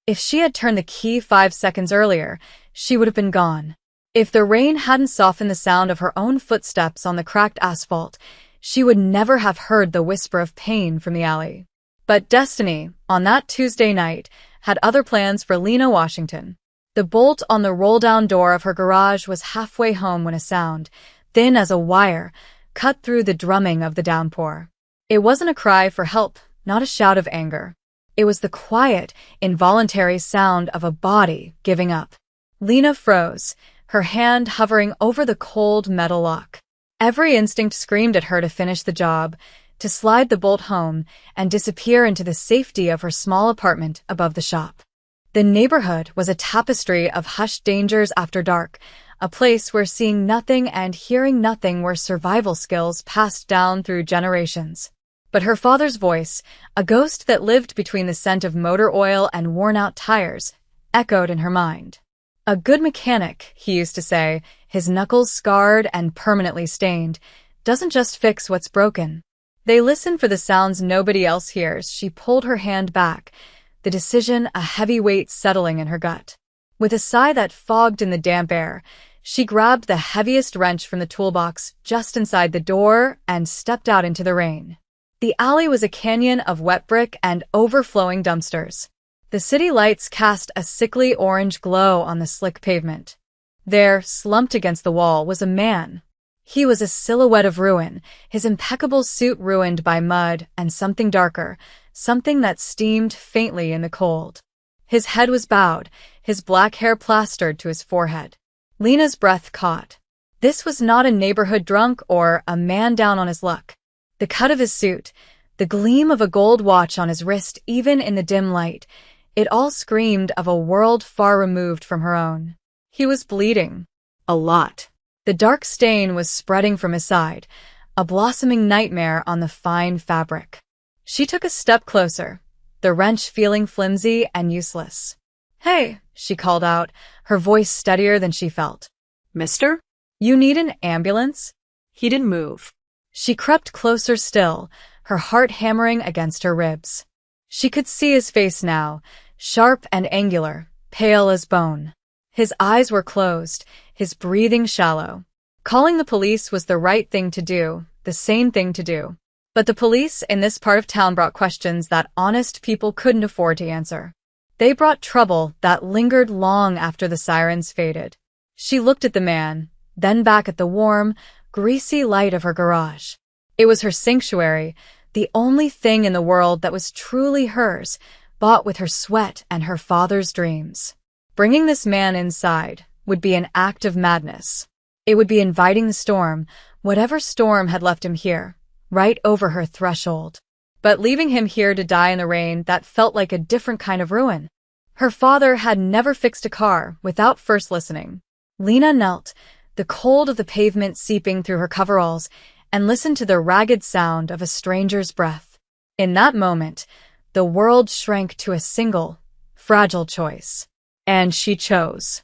If she had turned the key 5 seconds earlier, she would have been gone. If the rain hadn't softened the sound of her own footsteps on the cracked asphalt, she would never have heard the whisper of pain from the alley. But destiny, on that Tuesday night, had other plans for Lena Washington. The bolt on the roll-down door of her garage was halfway home when a sound, thin as a wire, cut through the drumming of the downpour. It wasn't a cry for help, not a shout of anger. It was the quiet, involuntary sound of a body giving up. Lena froze, her hand hovering over the cold metal lock. Every instinct screamed at her to finish the job, to slide the bolt home and disappear into the safety of her small apartment above the shop. The neighborhood was a tapestry of hushed dangers after dark, a place where seeing nothing and hearing nothing were survival skills passed down through generations. But her father's voice, a ghost that lived between the scent of motor oil and worn-out tires, echoed in her mind. A good mechanic, he used to say, his knuckles scarred and permanently stained, doesn't just fix what's broken. They listen for the sounds nobody else hears. She pulled her hand back, the decision a heavy weight settling in her gut. With a sigh that fogged in the damp air, she grabbed the heaviest wrench from the toolbox just inside the door and stepped out into the rain. The alley was a canyon of wet brick and overflowing dumpsters. The city lights cast a sickly orange glow on the slick pavement. There, slumped against the wall, was a man. He was a silhouette of ruin, his impeccable suit ruined by mud and something darker, something that steamed faintly in the cold. His head was bowed, his black hair plastered to his forehead. Lena's breath caught. This was not a neighborhood drunk or a man down on his luck. The cut of his suit, the gleam of a gold watch on his wrist even in the dim light, it all screamed of a world far removed from her own. He was bleeding. A lot. The dark stain was spreading from his side, a blossoming nightmare on the fine fabric. She took a step closer, the wrench feeling flimsy and useless. "Hey," she called out, her voice steadier than she felt. "Mister?" "You need an ambulance?" He didn't move. She crept closer still, her heart hammering against her ribs. She could see his face now, sharp and angular, pale as bone. His eyes were closed, his breathing shallow. Calling the police was the right thing to do, the sane thing to do. But the police in this part of town brought questions that honest people couldn't afford to answer. They brought trouble that lingered long after the sirens faded. She looked at the man, then back at the warm, greasy light of her garage. It was her sanctuary, the only thing in the world that was truly hers, bought with her sweat and her father's dreams. Bringing this man inside would be an act of madness. It would be inviting the storm, whatever storm had left him here, right over her threshold. But leaving him here to die in the rain, that felt like a different kind of ruin. Her father had never fixed a car without first listening. Lena knelt, the cold of the pavement seeping through her coveralls, and listened to the ragged sound of a stranger's breath. In that moment, the world shrank to a single, fragile choice. And she chose.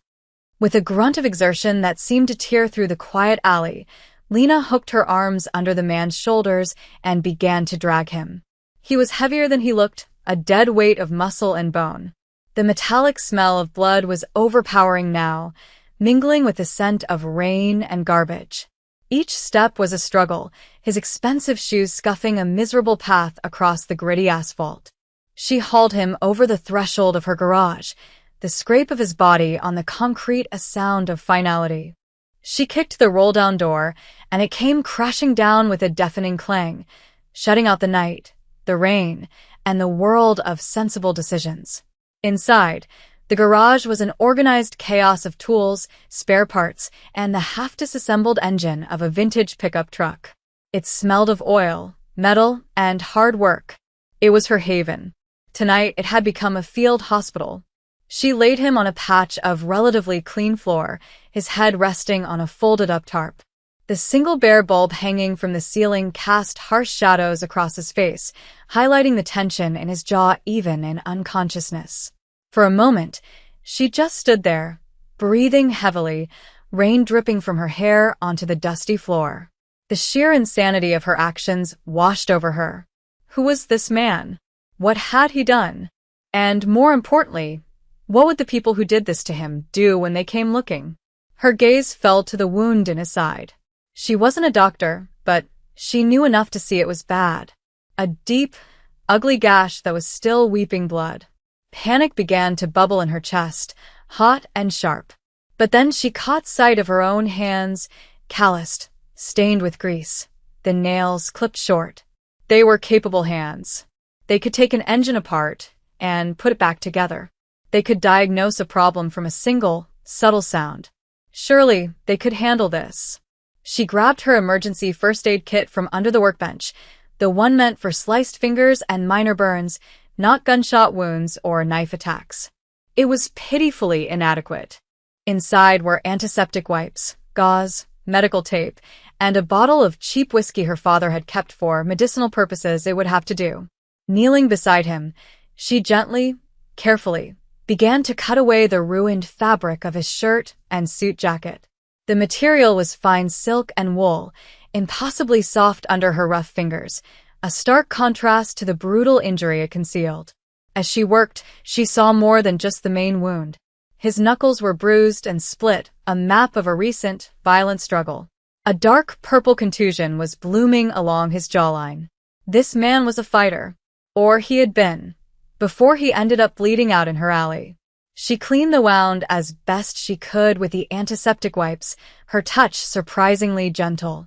With a grunt of exertion that seemed to tear through the quiet alley, Lena hooked her arms under the man's shoulders and began to drag him. He was heavier than he looked, a dead weight of muscle and bone. The metallic smell of blood was overpowering now, mingling with the scent of rain and garbage. Each step was a struggle, his expensive shoes scuffing a miserable path across the gritty asphalt. She hauled him over the threshold of her garage, the scrape of his body on the concrete a sound of finality. She kicked the roll-down door, and it came crashing down with a deafening clang, shutting out the night, the rain, and the world of sensible decisions. Inside, the garage was an organized chaos of tools, spare parts, and the half-disassembled engine of a vintage pickup truck. It smelled of oil, metal, and hard work. It was her haven. Tonight, it had become a field hospital. She laid him on a patch of relatively clean floor, his head resting on a folded-up tarp. The single bare bulb hanging from the ceiling cast harsh shadows across his face, highlighting the tension in his jaw even in unconsciousness. For a moment, she just stood there, breathing heavily, rain dripping from her hair onto the dusty floor. The sheer insanity of her actions washed over her. Who was this man? What had he done? And more importantly, What would the people who did this to him do when they came looking? Her gaze fell to the wound in his side. She wasn't a doctor, but she knew enough to see it was bad. A deep, ugly gash that was still weeping blood. Panic began to bubble in her chest, hot and sharp. But then she caught sight of her own hands, calloused, stained with grease, the nails clipped short. They were capable hands. They could take an engine apart and put it back together. They could diagnose a problem from a single, subtle sound. Surely they could handle this. She grabbed her emergency first aid kit from under the workbench, the one meant for sliced fingers and minor burns, not gunshot wounds or knife attacks. It was pitifully inadequate. Inside were antiseptic wipes, gauze, medical tape, and a bottle of cheap whiskey her father had kept for medicinal purposes. It would have to do. Kneeling beside him, she gently, carefully, began to cut away the ruined fabric of his shirt and suit jacket. The material was fine silk and wool, impossibly soft under her rough fingers, a stark contrast to the brutal injury it concealed. As she worked, she saw more than just the main wound. His knuckles were bruised and split, a map of a recent, violent struggle. A dark purple contusion was blooming along his jawline. This man was a fighter. Or he had been, before he ended up bleeding out in her alley. She cleaned the wound as best she could with the antiseptic wipes, her touch surprisingly gentle.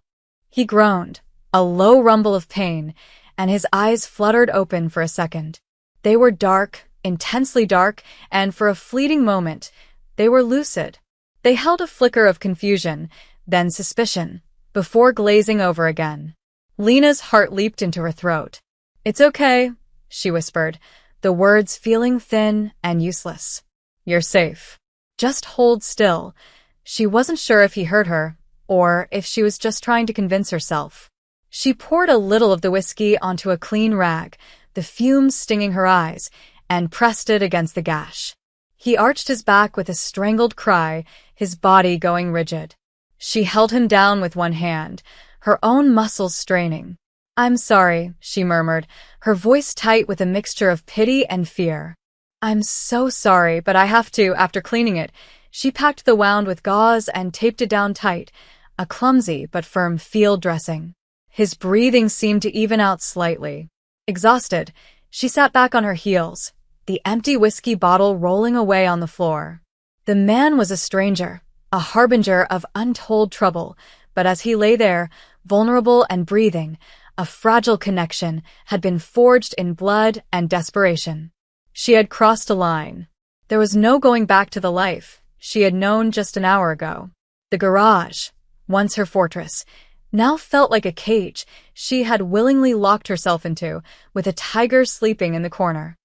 He groaned, a low rumble of pain, and his eyes fluttered open for a second. They were dark, intensely dark, and for a fleeting moment, they were lucid. They held a flicker of confusion, then suspicion, before glazing over again. Lena's heart leaped into her throat. "It's okay," she whispered, the words feeling thin and useless. "You're safe. Just hold still." She wasn't sure if he heard her, or if she was just trying to convince herself. She poured a little of the whiskey onto a clean rag, the fumes stinging her eyes, and pressed it against the gash. He arched his back with a strangled cry, his body going rigid. She held him down with one hand, her own muscles straining. "I'm sorry," she murmured, her voice tight with a mixture of pity and fear. "I'm so sorry, but I have to." After cleaning it, she packed the wound with gauze and taped it down tight, a clumsy but firm field dressing. His breathing seemed to even out slightly. Exhausted, she sat back on her heels, the empty whiskey bottle rolling away on the floor. The man was a stranger, a harbinger of untold trouble, but as he lay there, vulnerable and breathing, a fragile connection had been forged in blood and desperation. She had crossed a line. There was no going back to the life she had known just an hour ago. The garage, once her fortress, now felt like a cage she had willingly locked herself into, with a tiger sleeping in the corner.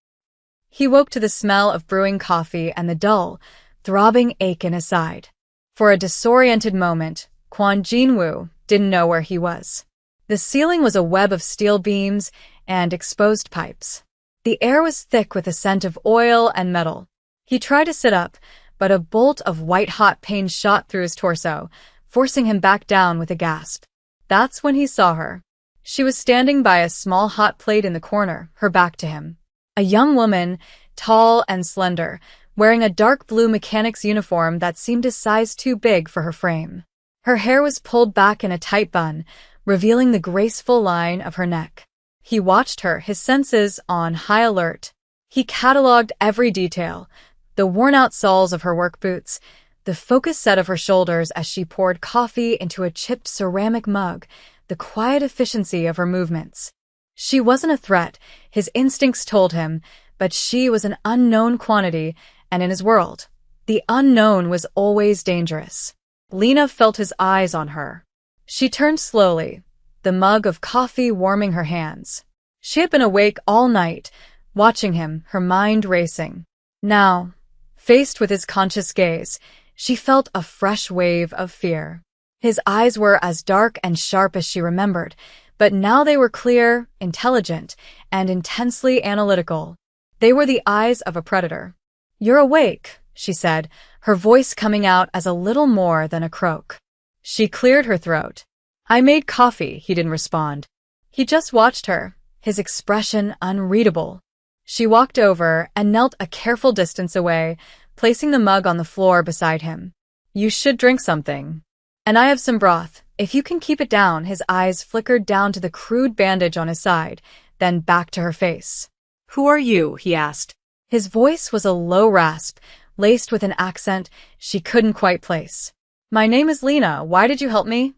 He woke to the smell of brewing coffee and the dull, throbbing ache in his side. For a disoriented moment, Kwon Jinwoo didn't know where he was. The ceiling was a web of steel beams and exposed pipes. The air was thick with a scent of oil and metal. He tried to sit up, but a bolt of white-hot pain shot through his torso, forcing him back down with a gasp. That's when he saw her. She was standing by a small hot plate in the corner, her back to him. A young woman, tall and slender, wearing a dark blue mechanic's uniform that seemed a size too big for her frame. Her hair was pulled back in a tight bun, revealing the graceful line of her neck. He watched her, his senses on high alert. He catalogued every detail, the worn-out soles of her work boots, the focused set of her shoulders as she poured coffee into a chipped ceramic mug, the quiet efficiency of her movements. She wasn't a threat, his instincts told him, but she was an unknown quantity, and in his world, the unknown was always dangerous. Lena felt his eyes on her. She turned slowly, the mug of coffee warming her hands. She had been awake all night, watching him, her mind racing. Now, faced with his conscious gaze, she felt a fresh wave of fear. His eyes were as dark and sharp as she remembered, but now they were clear, intelligent, and intensely analytical. They were the eyes of a predator. "You're awake," she said, her voice coming out as a little more than a croak. She cleared her throat. "I made coffee," he didn't respond. He just watched her, his expression unreadable. She walked over and knelt a careful distance away, placing the mug on the floor beside him. You should drink something. And I have some broth. If you can keep it down. His eyes flickered down to the crude bandage on his side, then back to her face. Who are you? He asked. His voice was a low rasp, laced with an accent she couldn't quite place. My name is Lena. Why did you help me?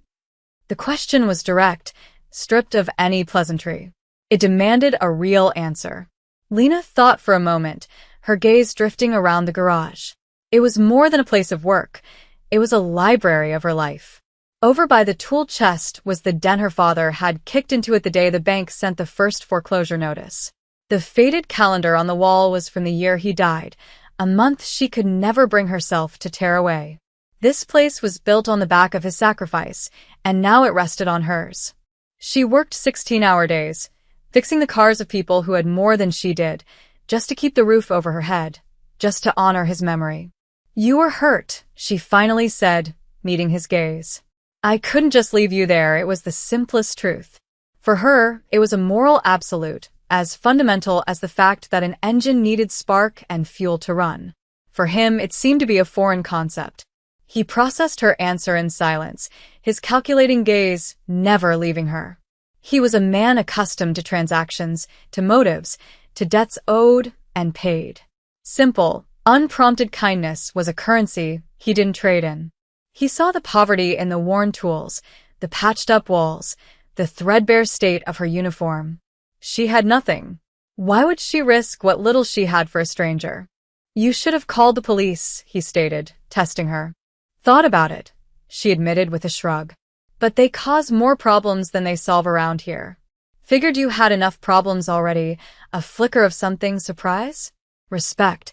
The question was direct, stripped of any pleasantry. It demanded a real answer. Lena thought for a moment, her gaze drifting around the garage. It was more than a place of work. It was a library of her life. Over by the tool chest was the den her father had kicked into it the day the bank sent the first foreclosure notice. The faded calendar on the wall was from the year he died, a month she could never bring herself to tear away. This place was built on the back of his sacrifice, and now it rested on hers. She worked 16-hour days, fixing the cars of people who had more than she did, just to keep the roof over her head, just to honor his memory. You were hurt, she finally said, meeting his gaze. I couldn't just leave you there. It was the simplest truth. For her, it was a moral absolute, as fundamental as the fact that an engine needed spark and fuel to run. For him, it seemed to be a foreign concept. He processed her answer in silence, his calculating gaze never leaving her. He was a man accustomed to transactions, to motives, to debts owed and paid. Simple, unprompted kindness was a currency he didn't trade in. He saw the poverty in the worn tools, the patched-up walls, the threadbare state of her uniform. She had nothing. Why would she risk what little she had for a stranger? You should have called the police, he stated, testing her. Thought about it, she admitted with a shrug. But they cause more problems than they solve around here. Figured you had enough problems already. A flicker of something surprise? Respect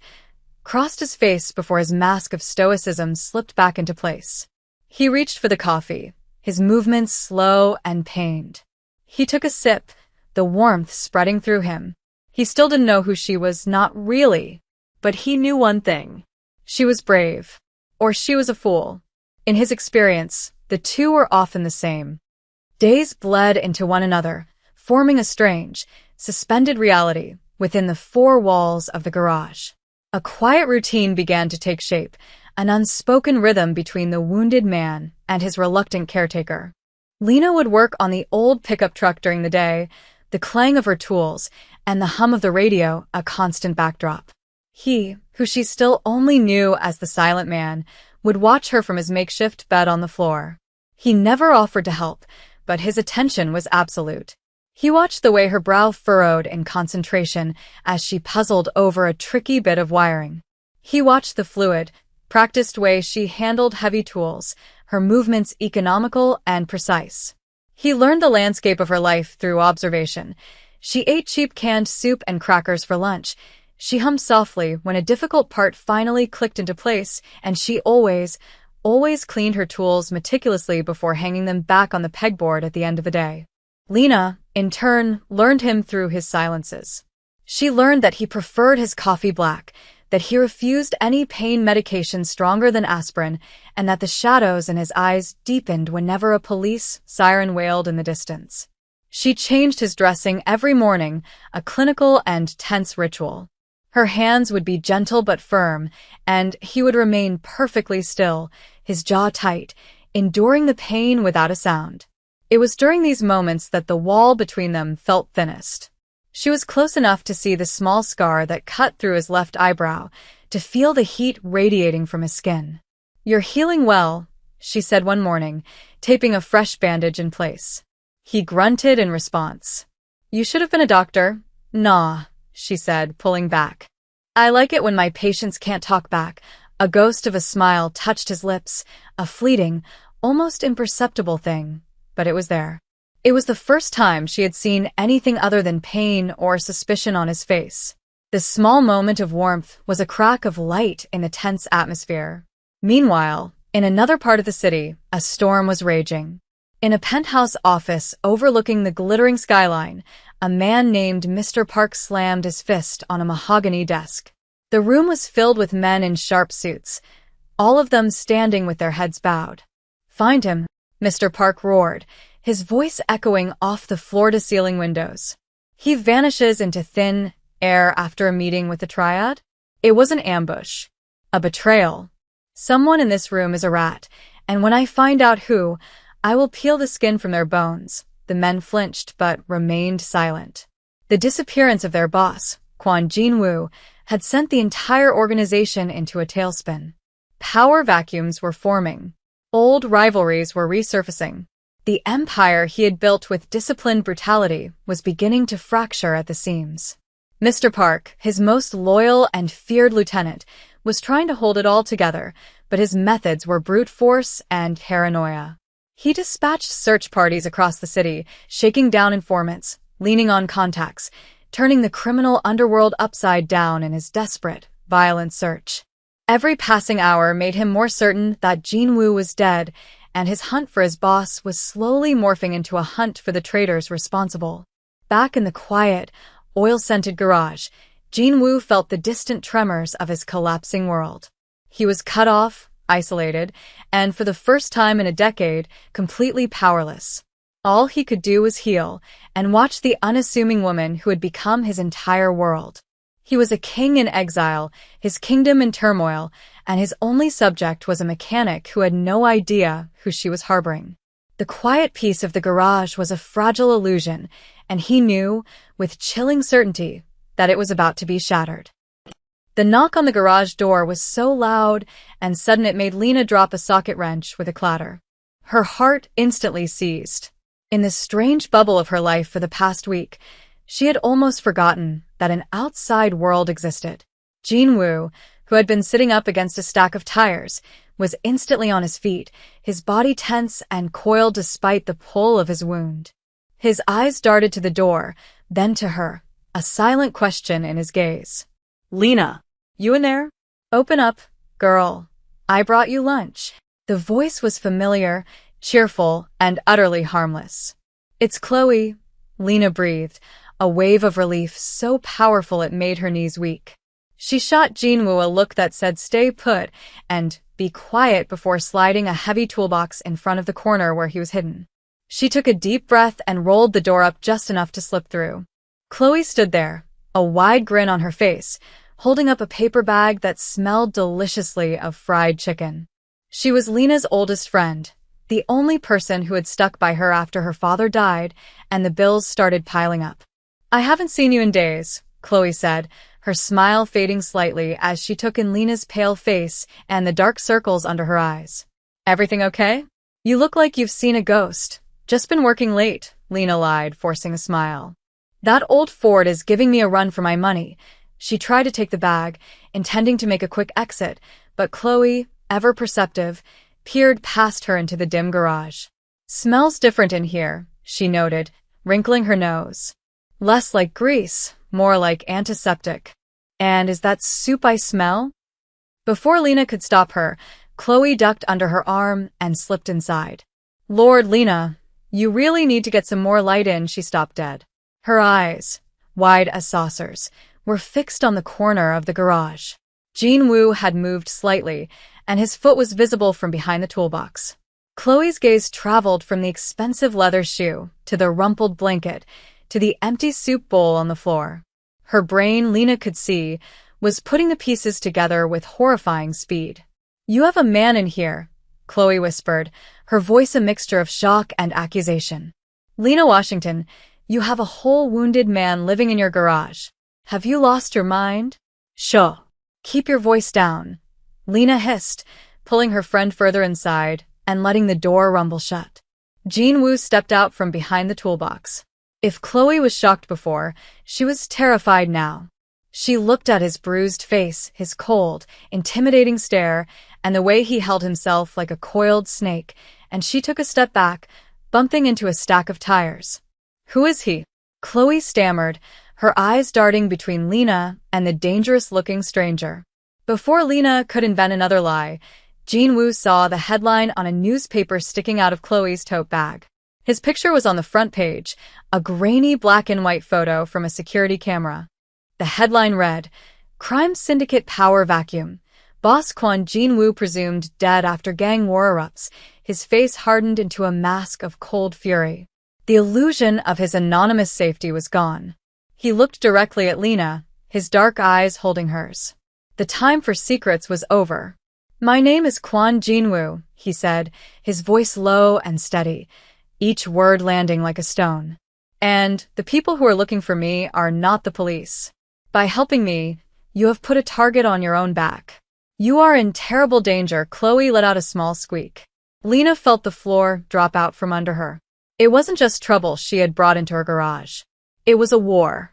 crossed his face before his mask of stoicism slipped back into place. He reached for the coffee, his movements slow and pained. He took a sip, the warmth spreading through him. He still didn't know who she was, not really. But he knew one thing. She was brave. Or she was a fool. In his experience, the two were often the same. Days bled into one another, forming a strange, suspended reality within the four walls of the garage. A quiet routine began to take shape, an unspoken rhythm between the wounded man and his reluctant caretaker. Lena would work on the old pickup truck during the day, the clang of her tools and the hum of the radio a constant backdrop. He, who she still only knew as the silent man, would watch her from his makeshift bed on the floor. He never offered to help, but his attention was absolute. He watched the way her brow furrowed in concentration as she puzzled over a tricky bit of wiring. He watched the fluid, practiced way she handled heavy tools, her movements economical and precise. He learned the landscape of her life through observation. She ate cheap canned soup and crackers for lunch. She hummed softly when a difficult part finally clicked into place, and she always cleaned her tools meticulously before hanging them back on the pegboard at the end of the day. Lena, in turn, learned him through his silences. She learned that he preferred his coffee black, that he refused any pain medication stronger than aspirin, and that the shadows in his eyes deepened whenever a police siren wailed in the distance. She changed his dressing every morning, a clinical and tense ritual. Her hands would be gentle but firm, and he would remain perfectly still, his jaw tight, enduring the pain without a sound. It was during these moments that the wall between them felt thinnest. She was close enough to see the small scar that cut through his left eyebrow, to feel the heat radiating from his skin. You're healing well, she said one morning, taping a fresh bandage in place. He grunted in response. You should have been a doctor. Nah, she said, pulling back. I like it when my patients can't talk back. A ghost of a smile touched his lips, a fleeting, almost imperceptible thing, but it was there. It was the first time she had seen anything other than pain or suspicion on his face. The small moment of warmth was a crack of light in the tense atmosphere. Meanwhile, in another part of the city, a storm was raging. In a penthouse office overlooking the glittering skyline, a man named Mr. Park slammed his fist on a mahogany desk. The room was filled with men in sharp suits, all of them standing with their heads bowed. Find him, Mr. Park roared, his voice echoing off the floor-to-ceiling windows. He vanishes into thin, air after a meeting with the triad? It was an ambush. A betrayal. Someone in this room is a rat, and when I find out who, I will peel the skin from their bones. The men flinched but remained silent. The disappearance of their boss, Quan Jinwoo, had sent the entire organization into a tailspin. Power vacuums were forming. Old rivalries were resurfacing. The empire he had built with disciplined brutality was beginning to fracture at the seams. Mr. Park, his most loyal and feared lieutenant, was trying to hold it all together, but his methods were brute force and paranoia. He dispatched search parties across the city, shaking down informants, leaning on contacts, turning the criminal underworld upside down in his desperate, violent search. Every passing hour made him more certain that Jinwoo was dead, and his hunt for his boss was slowly morphing into a hunt for the traitors responsible. Back in the quiet, oil-scented garage, Jinwoo felt the distant tremors of his collapsing world. He was cut off, isolated, and for the first time in a decade, completely powerless. All he could do was heal and watch the unassuming woman who had become his entire world. He was a king in exile, his kingdom in turmoil, and his only subject was a mechanic who had no idea who she was harboring. The quiet peace of the garage was a fragile illusion, and he knew, with chilling certainty, that it was about to be shattered. The knock on the garage door was so loud and sudden it made Lena drop a socket wrench with a clatter. Her heart instantly seized. In the strange bubble of her life for the past week, she had almost forgotten that an outside world existed. Jinwoo, who had been sitting up against a stack of tires, was instantly on his feet, his body tense and coiled despite the pull of his wound. His eyes darted to the door, then to her, a silent question in his gaze. Lena, You in there? Open up, girl. I brought you lunch. The voice was familiar, cheerful, and utterly harmless. It's Chloe, Lena breathed, a wave of relief so powerful it made her knees weak. She shot Jinwoo a look that said stay put and be quiet before sliding a heavy toolbox in front of the corner where he was hidden. She took a deep breath and rolled the door up just enough to slip through. Chloe stood there, a wide grin on her face, holding up a paper bag that smelled deliciously of fried chicken. She was Lena's oldest friend, the only person who had stuck by her after her father died and the bills started piling up. I haven't seen you in days, Chloe said, her smile fading slightly as she took in Lena's pale face and the dark circles under her eyes. Everything okay? You look like you've seen a ghost. Just been working late, Lena lied, forcing a smile. That old Ford is giving me a run for my money. She tried to take the bag, intending to make a quick exit, but Chloe, ever perceptive, peered past her into the dim garage. Smells different in here, she noted, wrinkling her nose. Less like grease, more like antiseptic. And is that soup I smell? Before Lena could stop her, Chloe ducked under her arm and slipped inside. Lord Lena, you really need to get some more light in, she stopped dead. Her eyes, wide as saucers, were fixed on the corner of the garage. Jinwoo had moved slightly, and his foot was visible from behind the toolbox. Chloe's gaze traveled from the expensive leather shoe, to the rumpled blanket, to the empty soup bowl on the floor. Her brain, Lena could see, was putting the pieces together with horrifying speed. You have a man in here, Chloe whispered, her voice a mixture of shock and accusation. Lena Washington, you have a whole wounded man living in your garage. Have you lost your mind? Sure. Keep your voice down, Lena hissed, pulling her friend further inside and letting the door rumble shut. Jinwoo stepped out from behind the toolbox. If Chloe was shocked before, she was terrified now. She looked at his bruised face, his cold, intimidating stare, and the way he held himself like a coiled snake, and she took a step back, bumping into a stack of tires. Who is he? Chloe stammered, her eyes darting between Lena and the dangerous-looking stranger. Before Lena could invent another lie, Jinwoo saw the headline on a newspaper sticking out of Chloe's tote bag. His picture was on the front page, a grainy black-and-white photo from a security camera. The headline read, Crime Syndicate Power Vacuum. Boss Quan Jinwoo presumed dead after gang war erupts, his face hardened into a mask of cold fury. The illusion of his anonymous safety was gone. He looked directly at Lena, his dark eyes holding hers. The time for secrets was over. "My name is Kwon Jinwoo," he said, his voice low and steady, each word landing like a stone. "And the people who are looking for me are not the police. By helping me, you have put a target on your own back. You are in terrible danger." Chloe let out a small squeak. Lena felt the floor drop out from under her. It wasn't just trouble she had brought into her garage. It was a war.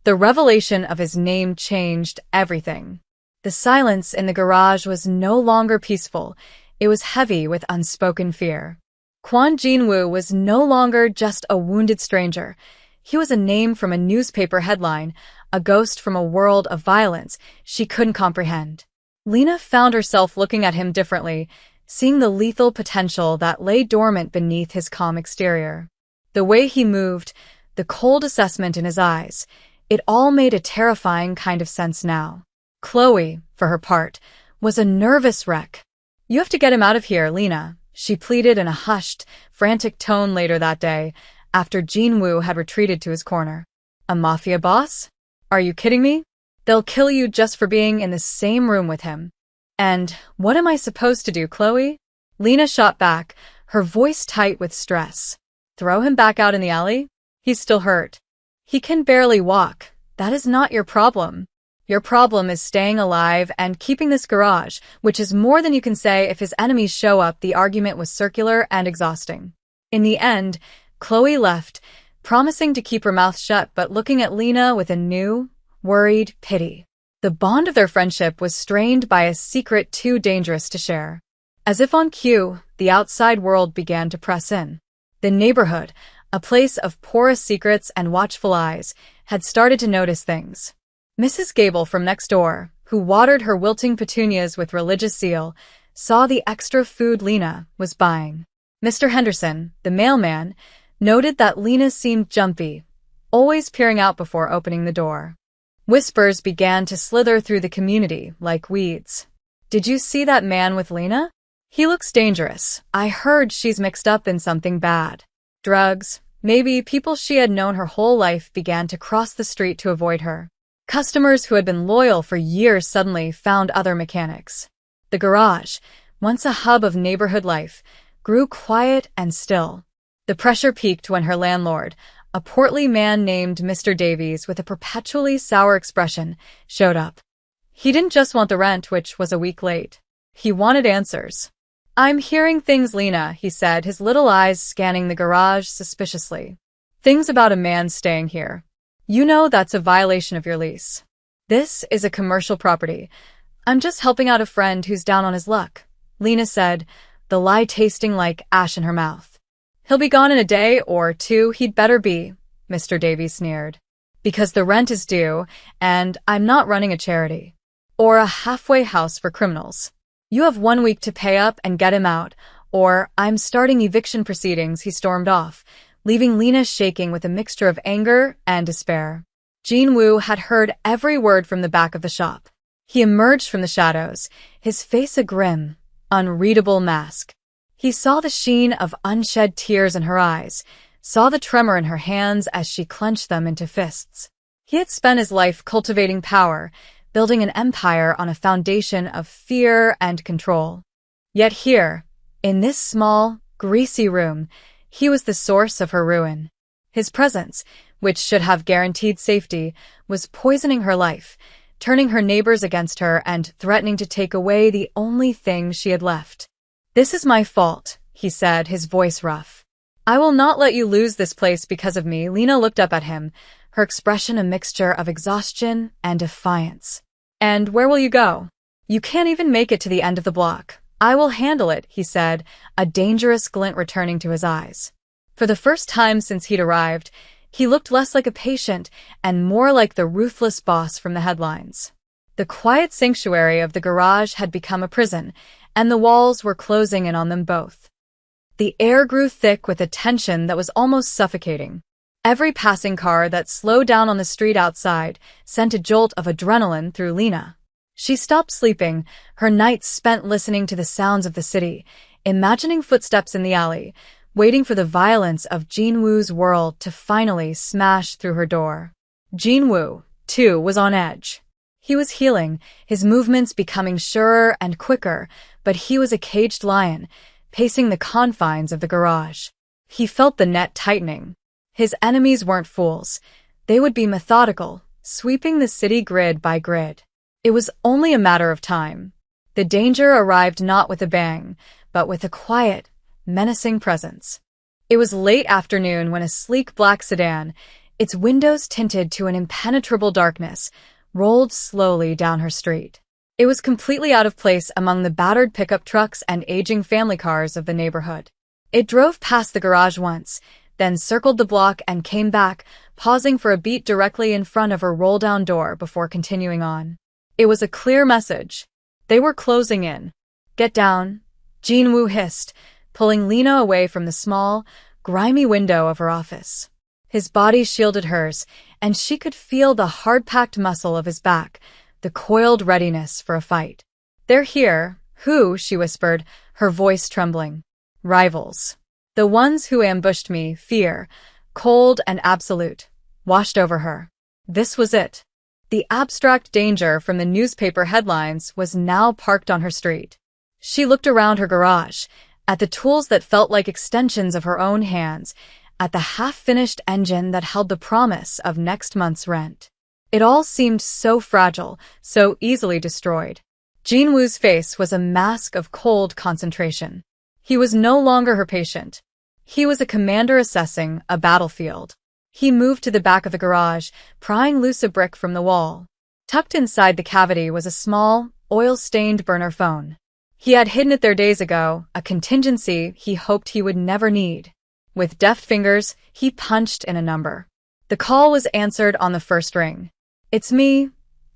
The revelation of his name changed everything. The silence in the garage was no longer peaceful. It was heavy with unspoken fear. Kwon Jinwoo was no longer just a wounded stranger. He was a name from a newspaper headline, a ghost from a world of violence she couldn't comprehend. Lena found herself looking at him differently, seeing the lethal potential that lay dormant beneath his calm exterior. The way he moved, the cold assessment in his eyes, it all made a terrifying kind of sense now. Chloe, for her part, was a nervous wreck. "You have to get him out of here, Lena," she pleaded in a hushed, frantic tone later that day, after Jinwoo had retreated to his corner. "A Mafia boss? Are you kidding me? They'll kill you just for being in the same room with him." "And what am I supposed to do, Chloe?" Lena shot back, her voice tight with stress. "Throw him back out in the alley? He's still hurt. He can barely walk. That is not your problem. Your problem is staying alive and keeping this garage, which is more than you can say if his enemies show up." The argument was circular and exhausting. In the end, Chloe left, promising to keep her mouth shut but looking at Lena with a new, worried pity. The bond of their friendship was strained by a secret too dangerous to share. As if on cue, the outside world began to press in. The neighborhood, a place of porous secrets and watchful eyes, had started to notice things. Mrs. Gable from next door, who watered her wilting petunias with religious zeal, saw the extra food Lena was buying. Mr. Henderson, the mailman, noted that Lena seemed jumpy, always peering out before opening the door. Whispers began to slither through the community like weeds. "Did you see that man with Lena? He looks dangerous. I heard she's mixed up in something bad. Drugs, maybe." People she had known her whole life began to cross the street to avoid her. Customers who had been loyal for years suddenly found other mechanics. The garage, once a hub of neighborhood life, grew quiet and still. The pressure peaked when her landlord, a portly man named Mr. Davies with a perpetually sour expression, showed up. He didn't just want the rent, which was a week late. He wanted answers. "I'm hearing things, Lena," he said, his little eyes scanning the garage suspiciously. "Things about a man staying here. You know that's a violation of your lease. This is a commercial property. I'm just helping out a friend who's down on his luck," Lena said, the lie tasting like ash in her mouth. "He'll be gone in a day or two. He'd better be," Mr. Davies sneered. "Because the rent is due, and I'm not running a charity. Or a halfway house for criminals. You have 1 week to pay up and get him out, or I'm starting eviction proceedings." He stormed off, leaving Lena shaking with a mixture of anger and despair. Jinwoo had heard every word from the back of the shop. He emerged from the shadows, his face a grim, unreadable mask. He saw the sheen of unshed tears in her eyes, saw the tremor in her hands as she clenched them into fists. He had spent his life cultivating power, building an empire on a foundation of fear and control. Yet here, in this small, greasy room, he was the source of her ruin. His presence, which should have guaranteed safety, was poisoning her life, turning her neighbors against her and threatening to take away the only thing she had left. "This is my fault," he said, his voice rough. "I will not let you lose this place because of me." Lena looked up at him, her expression a mixture of exhaustion and defiance. "And where will you go? You can't even make it to the end of the block." "I will handle it," he said, a dangerous glint returning to his eyes. For the first time since he'd arrived, he looked less like a patient and more like the ruthless boss from the headlines. The quiet sanctuary of the garage had become a prison, and the walls were closing in on them both. The air grew thick with a tension that was almost suffocating. Every passing car that slowed down on the street outside sent a jolt of adrenaline through Lena. She stopped sleeping, her nights spent listening to the sounds of the city, imagining footsteps in the alley, waiting for the violence of Jinwoo's world to finally smash through her door. Jinwoo, too, was on edge. He was healing, his movements becoming surer and quicker, but he was a caged lion, pacing the confines of the garage. He felt the net tightening. His enemies weren't fools. They would be methodical, sweeping the city grid by grid. It was only a matter of time. The danger arrived not with a bang, but with a quiet, menacing presence. It was late afternoon when a sleek black sedan, its windows tinted to an impenetrable darkness, rolled slowly down her street. It was completely out of place among the battered pickup trucks and aging family cars of the neighborhood. It drove past the garage once, then circled the block and came back, pausing for a beat directly in front of her roll-down door before continuing on. It was a clear message. They were closing in. "Get down," Jin-woo hissed, pulling Lena away from the small, grimy window of her office. His body shielded hers, and she could feel the hard-packed muscle of his back, the coiled readiness for a fight. "They're here." "Who?" she whispered, her voice trembling. "Rivals. The ones who ambushed me." Fear, cold and absolute, washed over her. This was it. The abstract danger from the newspaper headlines was now parked on her street. She looked around her garage, at the tools that felt like extensions of her own hands, at the half-finished engine that held the promise of next month's rent. It all seemed so fragile, so easily destroyed. Jin-woo's face was a mask of cold concentration. He was no longer her patient. He was a commander assessing a battlefield. He moved to the back of the garage, prying loose a brick from the wall. Tucked inside the cavity was a small, oil-stained burner phone. He had hidden it there days ago, a contingency he hoped he would never need. With deft fingers, he punched in a number. The call was answered on the first ring. "It's me,"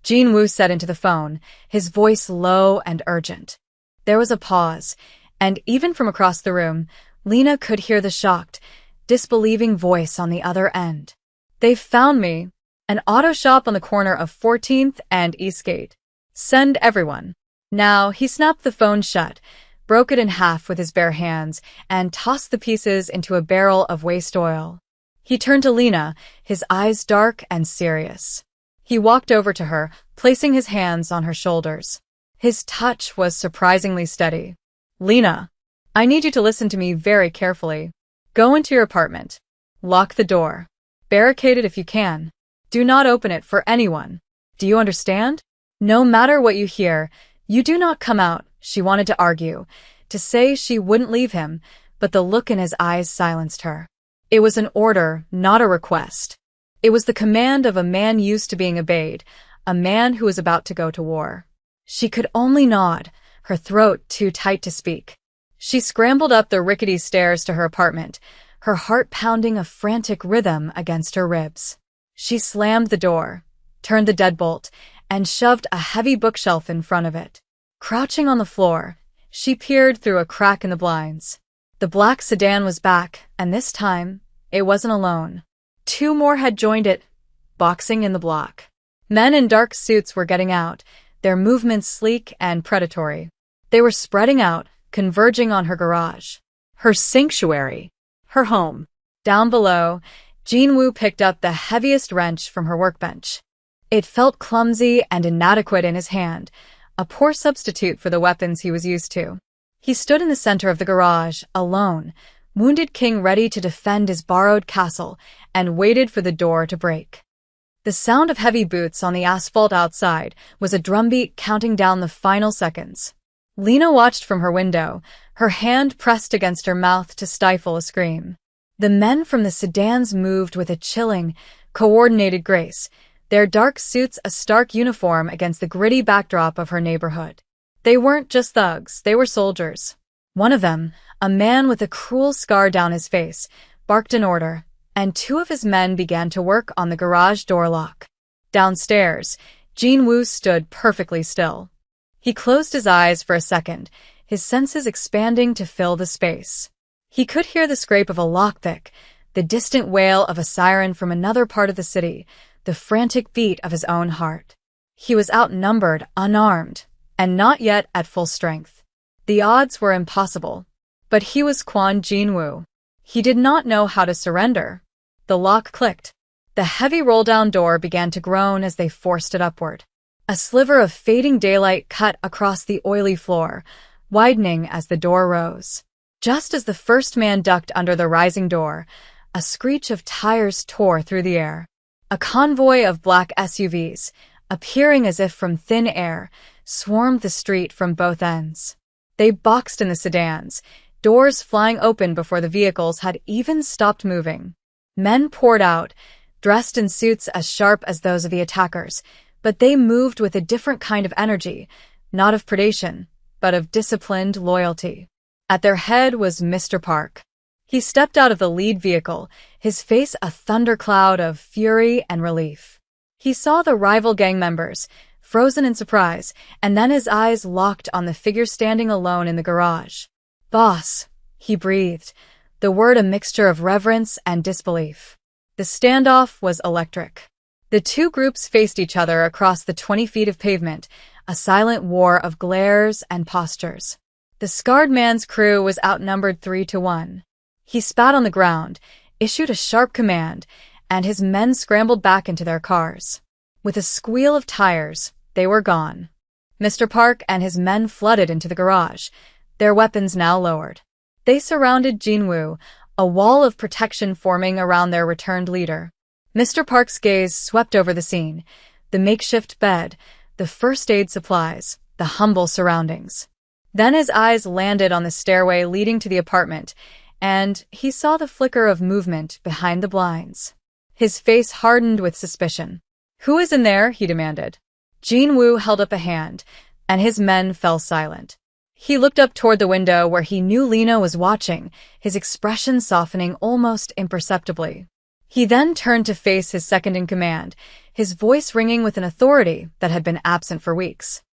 Jin-woo said into the phone, his voice low and urgent. There was a pause, and even from across the room, Lena could hear the shocked, disbelieving voice on the other end. "They've found me. An auto shop on the corner of 14th and Eastgate. Send everyone." Now, he snapped the phone shut, broke it in half with his bare hands, and tossed the pieces into a barrel of waste oil. He turned to Lena, his eyes dark and serious. He walked over to her, placing his hands on her shoulders. His touch was surprisingly steady. "Lena, I need you to listen to me very carefully. Go into your apartment. Lock the door. Barricade it if you can. Do not open it for anyone. Do you understand? No matter what you hear, you do not come out." She wanted to argue, to say she wouldn't leave him, but the look in his eyes silenced her. It was an order, not a request. It was the command of a man used to being obeyed, a man who was about to go to war. She could only nod, her throat too tight to speak. She scrambled up the rickety stairs to her apartment, her heart pounding a frantic rhythm against her ribs. She slammed the door, turned the deadbolt, and shoved a heavy bookshelf in front of it. Crouching on the floor, she peered through a crack in the blinds. The black sedan was back, and this time, it wasn't alone. Two more had joined it, boxing in the block. Men in dark suits were getting out, their movements sleek and predatory. They were spreading out, converging on her garage. Her sanctuary. Her home. Down below, Jin-woo picked up the heaviest wrench from her workbench. It felt clumsy and inadequate in his hand, a poor substitute for the weapons he was used to. He stood in the center of the garage, alone, wounded king ready to defend his borrowed castle, and waited for the door to break. The sound of heavy boots on the asphalt outside was a drumbeat counting down the final seconds. Lena watched from her window, her hand pressed against her mouth to stifle a scream. The men from the sedans moved with a chilling, coordinated grace, their dark suits a stark uniform against the gritty backdrop of her neighborhood. They weren't just thugs, they were soldiers. One of them, a man with a cruel scar down his face, barked an order, and two of his men began to work on the garage door lock. Downstairs, Jin-woo stood perfectly still. He closed his eyes for a second, his senses expanding to fill the space. He could hear the scrape of a lockpick, the distant wail of a siren from another part of the city, the frantic beat of his own heart. He was outnumbered, unarmed, and not yet at full strength. The odds were impossible. But he was Kwon Jin-woo. He did not know how to surrender. The lock clicked. The heavy roll-down door began to groan as they forced it upward. A sliver of fading daylight cut across the oily floor, widening as the door rose. Just as the first man ducked under the rising door, a screech of tires tore through the air. A convoy of black SUVs, appearing as if from thin air, swarmed the street from both ends. They boxed in the sedans, doors flying open before the vehicles had even stopped moving. Men poured out, dressed in suits as sharp as those of the attackers, but they moved with a different kind of energy, not of predation, but of disciplined loyalty. At their head was Mr. Park. He stepped out of the lead vehicle, his face a thundercloud of fury and relief. He saw the rival gang members, frozen in surprise, and then his eyes locked on the figure standing alone in the garage. "Boss," he breathed, the word a mixture of reverence and disbelief. The standoff was electric. The two groups faced each other across the 20 feet of pavement, a silent war of glares and postures. The scarred man's crew was outnumbered 3-1. He spat on the ground, issued a sharp command, and his men scrambled back into their cars. With a squeal of tires, they were gone. Mr. Park and his men flooded into the garage, their weapons now lowered. They surrounded Jinwoo, a wall of protection forming around their returned leader. Mr. Park's gaze swept over the scene, the makeshift bed, the first aid supplies, the humble surroundings. Then his eyes landed on the stairway leading to the apartment, and he saw the flicker of movement behind the blinds. His face hardened with suspicion. "Who is in there?" he demanded. Jinwoo held up a hand, and his men fell silent. He looked up toward the window where he knew Lena was watching, his expression softening almost imperceptibly. He then turned to face his second-in-command, his voice ringing with an authority that had been absent for weeks.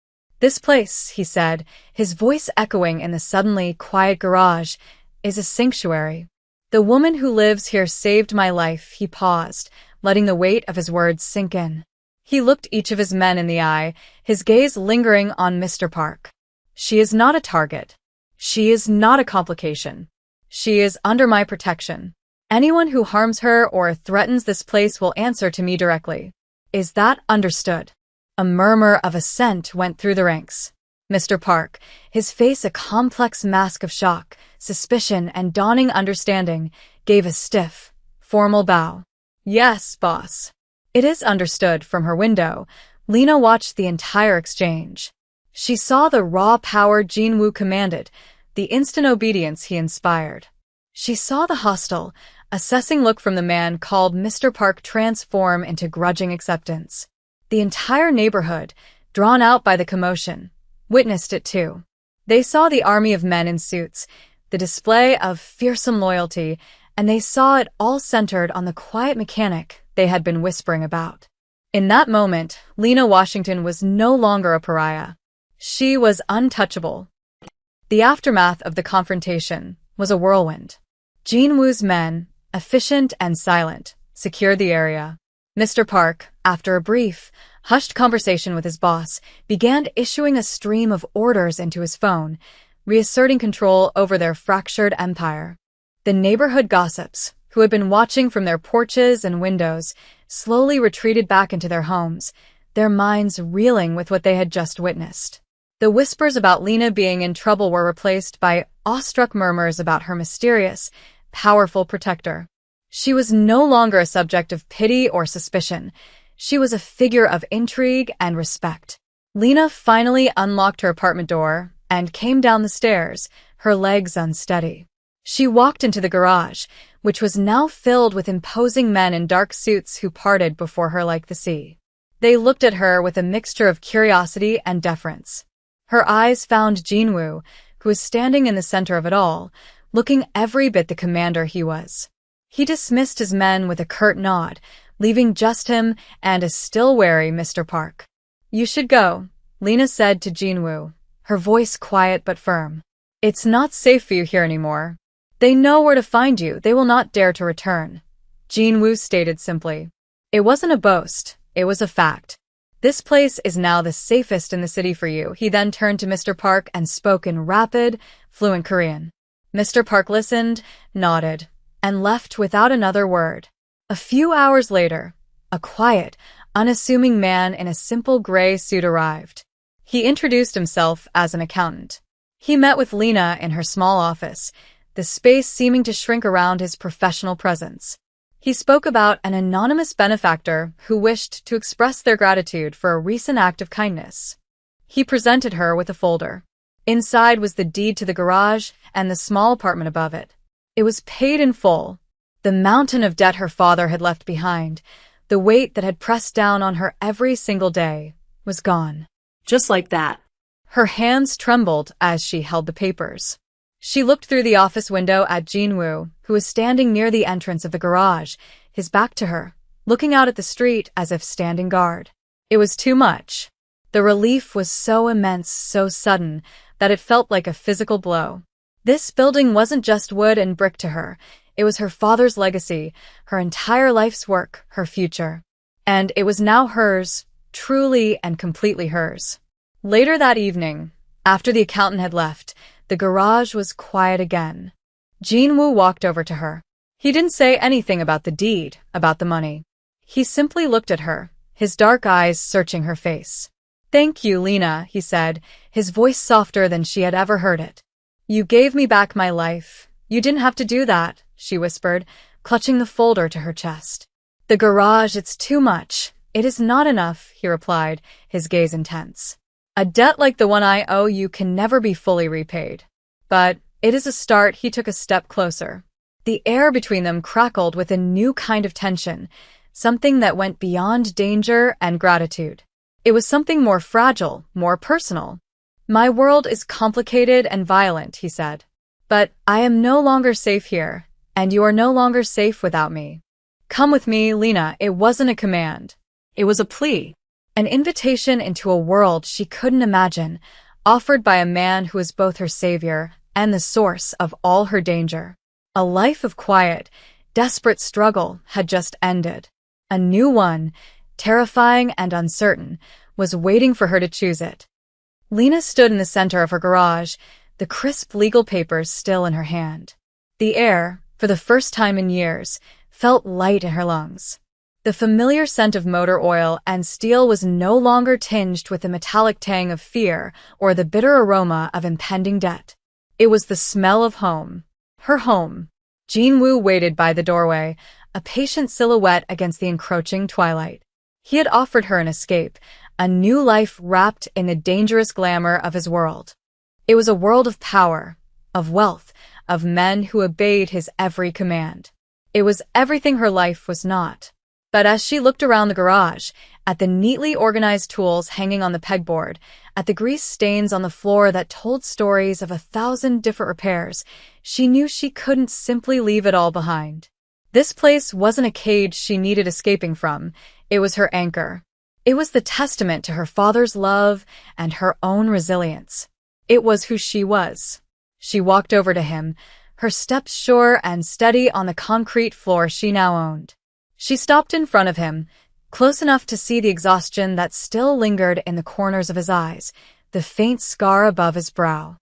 "This place," he said, his voice echoing in the suddenly quiet garage, "is a sanctuary. The woman who lives here saved my life." He paused, letting the weight of his words sink in. He looked each of his men in the eye, his gaze lingering on Mr. Park. "She is not a target. She is not a complication. She is under my protection. Anyone who harms her or threatens this place will answer to me directly. Is that understood?" A murmur of assent went through the ranks. Mr. Park, his face a complex mask of shock, suspicion, and dawning understanding, gave a stiff, formal bow. "Yes, boss." "It is understood." From her window, Lena watched the entire exchange. She saw the raw power Jinwoo commanded, the instant obedience he inspired. She saw the hostile, assessing look from the man called Mr. Park transform into grudging acceptance. The entire neighborhood, drawn out by the commotion, witnessed it too. They saw the army of men in suits, the display of fearsome loyalty, and they saw it all centered on the quiet mechanic they had been whispering about. In that moment, Lena Washington was no longer a pariah. She was untouchable. The aftermath of the confrontation was a whirlwind. Jinwoo's men, efficient and silent, secured the area. Mr. Park, after a brief, hushed conversation with his boss, began issuing a stream of orders into his phone, reasserting control over their fractured empire. The neighborhood gossips, who had been watching from their porches and windows, slowly retreated back into their homes, their minds reeling with what they had just witnessed. The whispers about Lena being in trouble were replaced by awestruck murmurs about her mysterious, powerful protector. She was no longer a subject of pity or suspicion. She was a figure of intrigue and respect. Lena finally unlocked her apartment door and came down the stairs, her legs unsteady. She walked into the garage, which was now filled with imposing men in dark suits who parted before her like the sea. They looked at her with a mixture of curiosity and deference. Her eyes found Jinwoo, who was standing in the center of it all, looking every bit the commander he was. He dismissed his men with a curt nod, leaving just him and a still wary Mr. Park. "You should go," Lena said to Jinwoo, her voice quiet but firm. "It's not safe for you here anymore. They know where to find you. They will not dare to return," Jinwoo stated simply. It wasn't a boast, it was a fact. "This place is now the safest in the city for you." He then turned to Mr. Park and spoke in rapid, fluent Korean. Mr. Park listened, nodded, and left without another word. A few hours later, a quiet, unassuming man in a simple gray suit arrived. He introduced himself as an accountant. He met with Lena in her small office, the space seeming to shrink around his professional presence. He spoke about an anonymous benefactor who wished to express their gratitude for a recent act of kindness. He presented her with a folder. Inside was the deed to the garage and the small apartment above it. It was paid in full. The mountain of debt her father had left behind, the weight that had pressed down on her every single day, was gone. Just like that. Her hands trembled as she held the papers. She looked through the office window at Jinwoo, who was standing near the entrance of the garage, his back to her, looking out at the street as if standing guard. It was too much. The relief was so immense, so sudden, that it felt like a physical blow. This building wasn't just wood and brick to her. It was her father's legacy, her entire life's work, her future. And it was now hers, truly and completely hers. Later that evening, after the accountant had left, the garage was quiet again. Jinwoo walked over to her. He didn't say anything about the deed, about the money. He simply looked at her, his dark eyes searching her face. "Thank you, Lena," he said, his voice softer than she had ever heard it. "You gave me back my life. You didn't have to do that," she whispered, clutching the folder to her chest. "The garage, it's too much. It is not enough," he replied, his gaze intense. "A debt like the one I owe you can never be fully repaid. But it is a start." He took a step closer. The air between them crackled with a new kind of tension, something that went beyond danger and gratitude. It was something more fragile, more personal. "My world is complicated and violent," he said. "But I am no longer safe here, and you are no longer safe without me. Come with me, Lena." It wasn't a command. It was a plea. An invitation into a world she couldn't imagine, offered by a man who was both her savior and the source of all her danger. A life of quiet, desperate struggle had just ended. A new one, terrifying and uncertain, was waiting for her to choose it. Lena stood in the center of her garage, the crisp legal papers still in her hand. The air, for the first time in years, felt light in her lungs. The familiar scent of motor oil and steel was no longer tinged with the metallic tang of fear or the bitter aroma of impending debt. It was the smell of home. Her home. Jinwoo waited by the doorway, a patient silhouette against the encroaching twilight. He had offered her an escape, a new life wrapped in the dangerous glamour of his world. It was a world of power, of wealth, of men who obeyed his every command. It was everything her life was not. But as she looked around the garage, at the neatly organized tools hanging on the pegboard, at the grease stains on the floor that told stories of 1,000 different repairs, she knew she couldn't simply leave it all behind. This place wasn't a cage she needed escaping from. It was her anchor. It was the testament to her father's love and her own resilience. It was who she was. She walked over to him, her steps sure and steady on the concrete floor she now owned. She stopped in front of him, close enough to see the exhaustion that still lingered in the corners of his eyes, the faint scar above his brow.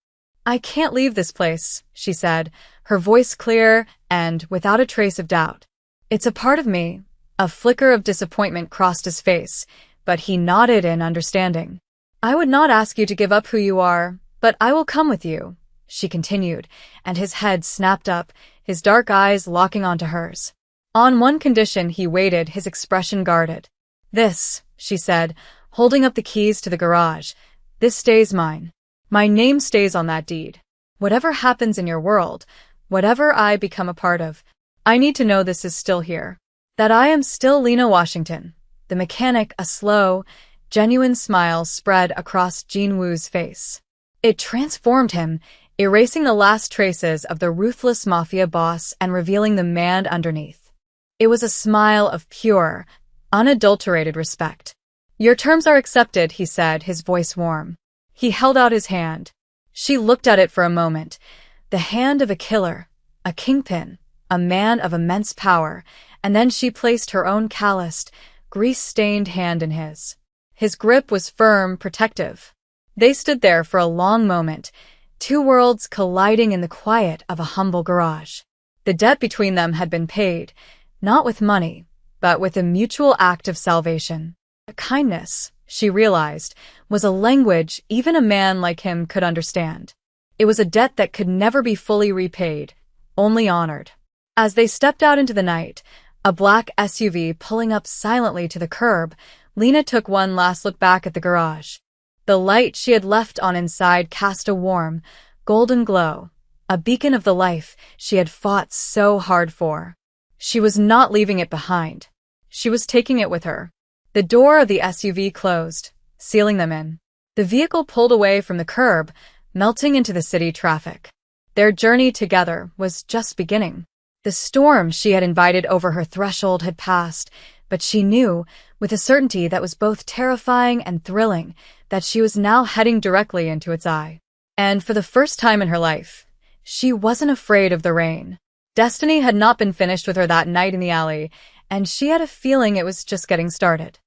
"I can't leave this place," she said, her voice clear and without a trace of doubt. "It's a part of me." A flicker of disappointment crossed his face, but he nodded in understanding. "I would not ask you to give up who you are, but I will come with you," she continued, and his head snapped up, his dark eyes locking onto hers. On one condition he waited, his expression guarded. "This," she said, holding up the keys to the garage, "this stays mine. My name stays on that deed. Whatever happens in your world, whatever I become a part of, I need to know this is still here. That I am still Lena Washington." The mechanic, a slow, genuine smile spread across Jinwoo's face. It transformed him, erasing the last traces of the ruthless Mafia boss and revealing the man underneath. It was a smile of pure, unadulterated respect. "Your terms are accepted," he said, his voice warm. He held out his hand. She looked at it for a moment, the hand of a killer, a kingpin, a man of immense power, and then she placed her own calloused, grease-stained hand in his. His grip was firm, protective. They stood there for a long moment, two worlds colliding in the quiet of a humble garage. The debt between them had been paid. Not with money, but with a mutual act of salvation. Kindness, she realized, was a language even a man like him could understand. It was a debt that could never be fully repaid, only honored. As they stepped out into the night, a black SUV pulling up silently to the curb, Lena took one last look back at the garage. The light she had left on inside cast a warm, golden glow, a beacon of the life she had fought so hard for. She was not leaving it behind. She was taking it with her. The door of the SUV closed, sealing them in. The vehicle pulled away from the curb, melting into the city traffic. Their journey together was just beginning. The storm she had invited over her threshold had passed, but she knew, with a certainty that was both terrifying and thrilling, that she was now heading directly into its eye. And for the first time in her life, she wasn't afraid of the rain. Destiny had not been finished with her that night in the alley, and she had a feeling it was just getting started.